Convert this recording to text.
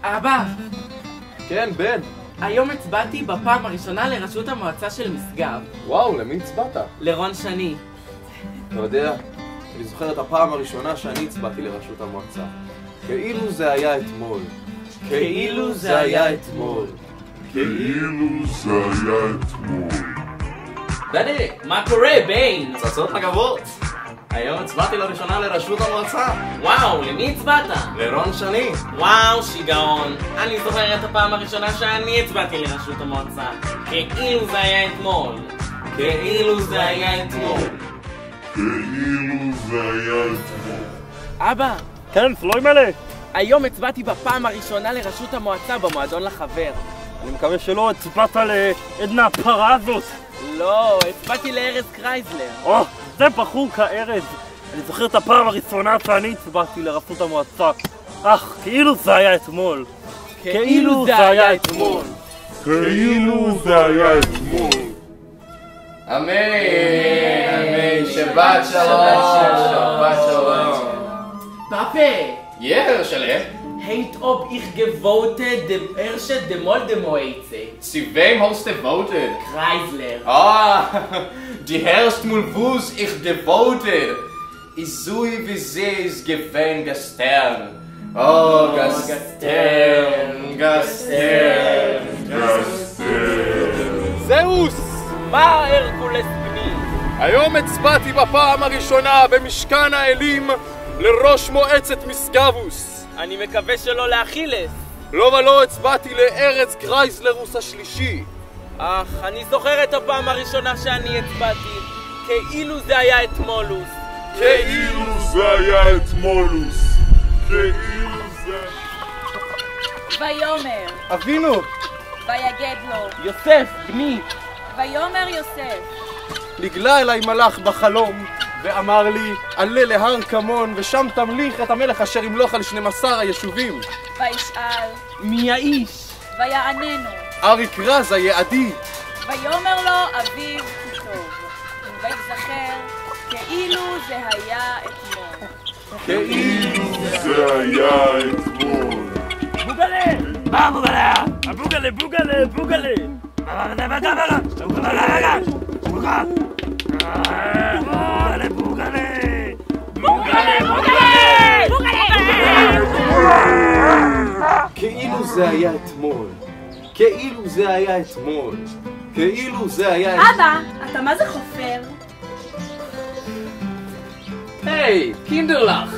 אבא, כן, בן. היום הצבעתי בפעם הראשונה לראשות המועצה של משגב. וואו, למי הצבעת? לרון שני. אתה יודע, אני זוכר את הפעם הראשונה שאני הצבעתי לראשות המועצה. כאילו זה היה אתמול. כאילו זה היה אתמול. כאילו זה היה אתמול. דדי, מה קורה, ביין? פצצות מגבות. היום הצבעתי לראשונה לראשות המועצה. וואו, למי הצבעת? לרון שני. וואו, שיגעון. אני זוכר את הפעם הראשונה שאני הצבעתי לראשות המועצה. כאילו זה היה אתמול. כאילו זה היה אתמול. כאילו זה היה אתמול. אבא, כן, פלוי מלא. היום הצבעתי בפעם הראשונה לראשות המועצה במועדון לחבר. אני מקווה שלא הצבעת לעדנה הפרה הזאת. לא, הצבעתי לארז קרייזלר. או, זה בחור כארז. אני זוכר את הפעם הראשונה שאני הצבעתי לראשות המועצה. כאילו זה היה אתמול. כאילו זה היה אתמול. כאילו זה היה אתמול. אמן, אמן, שבת שלום, שבת שלום. פאפה, Ja, Herrschele. heet op ich gewotet dem erste Demol demoetze. Zu wem hast du devoted? Kreisler. Ah, die Herrst mul wus ich devoted. Isui wie sie ist gewähnt gestern. Oh, gestern, gestern, gestern. זהוס! מה הרקולס בני? היום הצבעתי בפעם הראשונה במשכן האלים לראש מועצת משגבוס. אני מקווה שלא לאכילס. לא ולא הצבעתי לארז קרייזלרוס השלישי. אני זוכר את הפעם הראשונה שאני הצבעתי. כאילו זה היה אתמולוס. כאילו זה היה אתמולוס. כאילו זה... ויאמר, אבינו! ויגד לו, יוסף, בני. ויאמר יוסף, נגלה אליי מלאך בחלום ואמר לי, עלה להר כמון ושם תמליך את המלך אשר ימלוך על 12 היישובים. וישאל, מי האיש? ויעננו, אריק רז היעדי. ויאמר לו אביו כי טוב, ויזכר כאילו זה היה אתמול. כאילו זה היה אתמול. בוגלה! מה בוגלה? הבוגלה, בוגלה, בוגלה! כאילו זה היה אתמול. כאילו זה היה אתמול. כאילו זה היה... אבא, אתה מה זה חופר? Hey, Kinderlach.